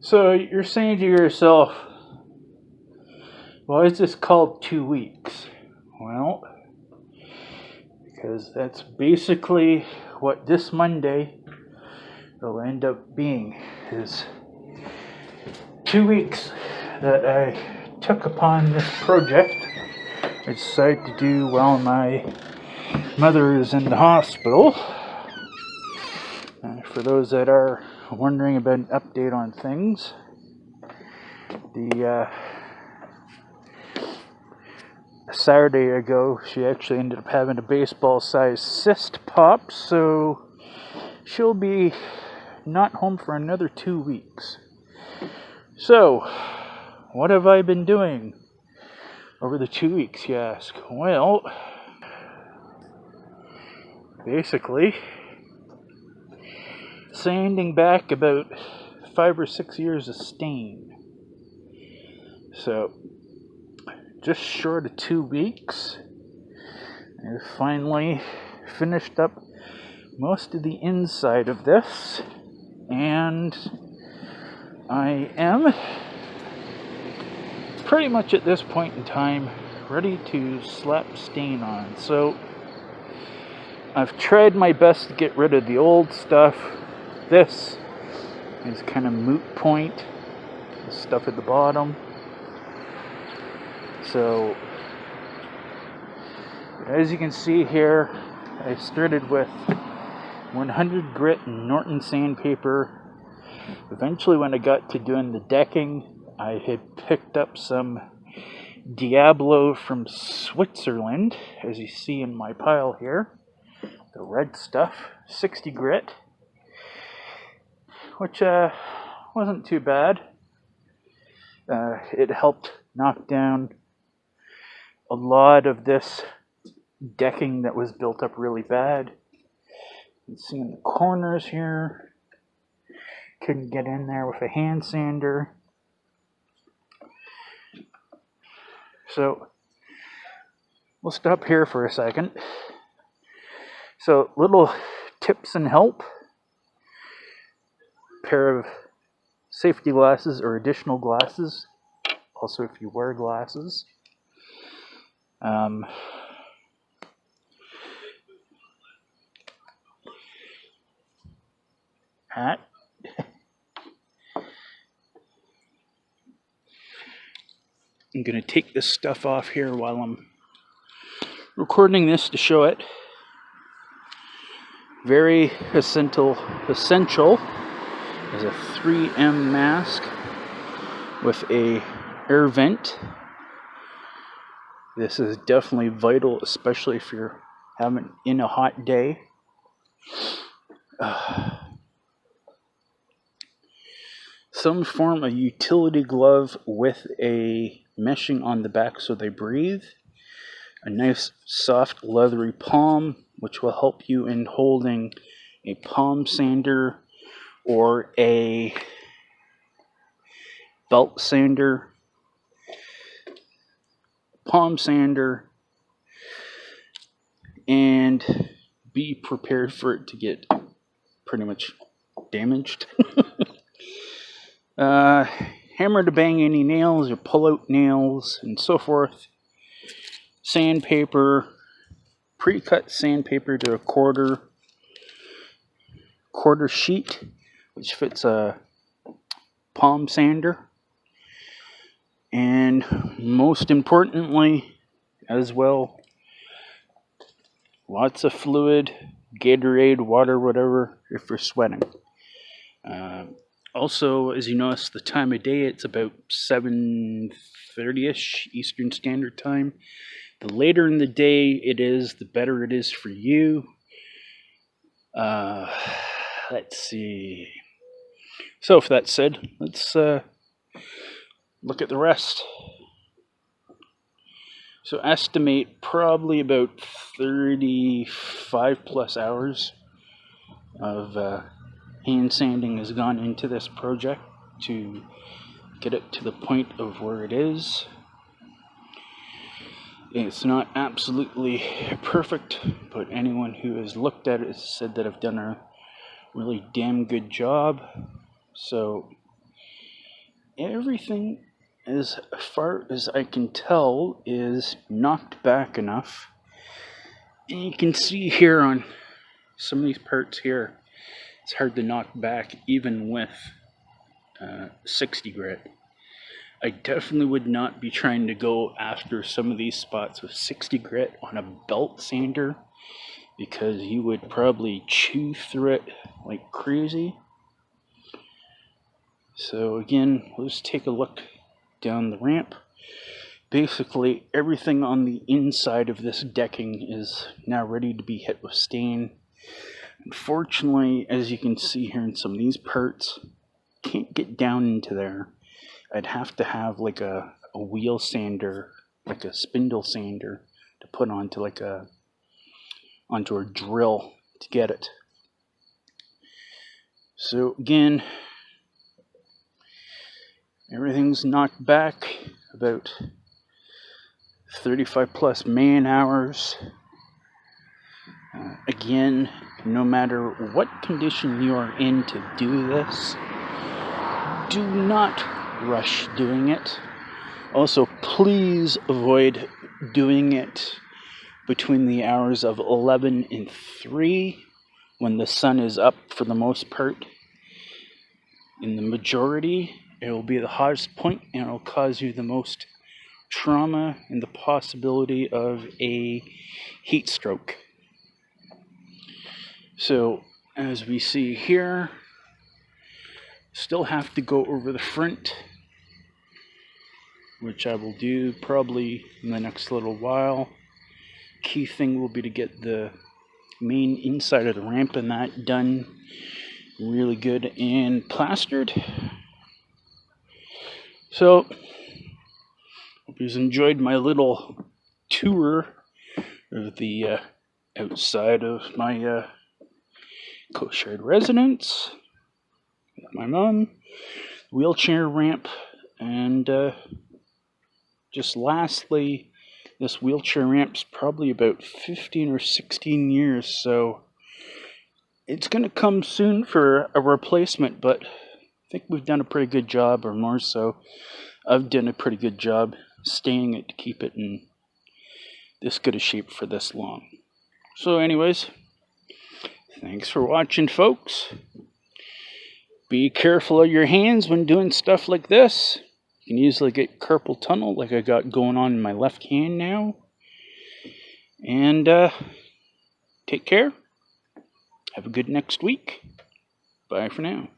So you're saying to yourself, why is this called 2 weeks? Well, because that's basically what this Monday will end up being, is 2 weeks that I took upon this project. I decided to do while my mother is in the hospital. For those that are wondering about an update on things, a Saturday ago, she actually ended up having a baseball-sized cyst pop, so she'll be not home for another 2 weeks. So, what have I been doing over the 2 weeks, you ask? Well, basically, sanding back about 5 or 6 years of stain. So, just short of 2 weeks, I finally finished up most of the inside of this, and I am pretty much at this point in time ready to slap stain on. So I've tried my best to get rid of the old stuff. This is kind of moot point, the stuff at the bottom. So as you can see here, I started with 100 grit and Norton sandpaper. Eventually, when I got to doing the decking, I had picked up some Diablo from Switzerland, as you see in my pile here. The red stuff, 60 grit, which wasn't too bad. It helped knock down a lot of this decking that was built up really bad. You can see in the corners here, couldn't get in there with a hand sander. So we'll stop here for a second. So little tips and help. Pair of safety glasses or additional glasses. Also if you wear glasses. Hat. I'm going to take this stuff off here while I'm recording this to show it. Very essential is a 3M mask with a air vent. This is definitely vital, especially if you're having in a hot day. Some form of utility glove with a meshing on the back so they breathe. A nice soft leathery palm, which will help you in holding a palm sander or a belt sander, palm sander, and be prepared for it to get pretty much damaged. Hammer to bang any nails or pull out nails and so forth. Sandpaper, pre-cut sandpaper to a quarter sheet, which fits a palm sander. And most importantly, as well, lots of fluid, Gatorade, water, whatever, if you're sweating. Also, as you notice, the time of day, it's about 7:30ish Eastern Standard Time. The later in the day it is, the better it is for you. Let's see. So, with that said, let's look at the rest. So, estimate probably about 35 plus hours of hand sanding has gone into this project to get it to the point of where it is. It's not absolutely perfect, but anyone who has looked at it has said that I've done a really damn good job. So everything, as far as I can tell, is knocked back enough. And you can see here on some of these parts here, it's hard to knock back even with 60 grit. I definitely would not be trying to go after some of these spots with 60 grit on a belt sander, because you would probably chew through it like crazy. So again, let's take a look down the ramp. Basically, everything on the inside of this decking is now ready to be hit with stain. Unfortunately, as you can see here in some of these parts, can't get down into there. I'd have to have like a wheel sander, like a spindle sander, to put onto onto a drill to get it. So again, everything's knocked back about 35 plus man hours. Again, no matter what condition you are in to do this, do not rush doing it. Also, please avoid doing it between the hours of 11 and 3 when the sun is up for the most part. In the majority, it will be the hottest point and it will cause you the most trauma and the possibility of a heat stroke. So, as we see here, still have to go over the front, which I will do probably in the next little while. Key thing will be to get the main inside of the ramp and that done really good and plastered. So, hope you enjoyed my little tour of the outside of my co-shared residence with my mom, wheelchair ramp, and just lastly, this wheelchair ramp's probably about 15 or 16 years, so it's going to come soon for a replacement, but I think we've done a pretty good job, or more so, I've done a pretty good job staying it to keep it in this good a shape for this long. So anyways, thanks for watching, folks. Be careful of your hands when doing stuff like this. You can easily get carpal tunnel like I got going on in my left hand now. And take care. Have a good next week. Bye for now.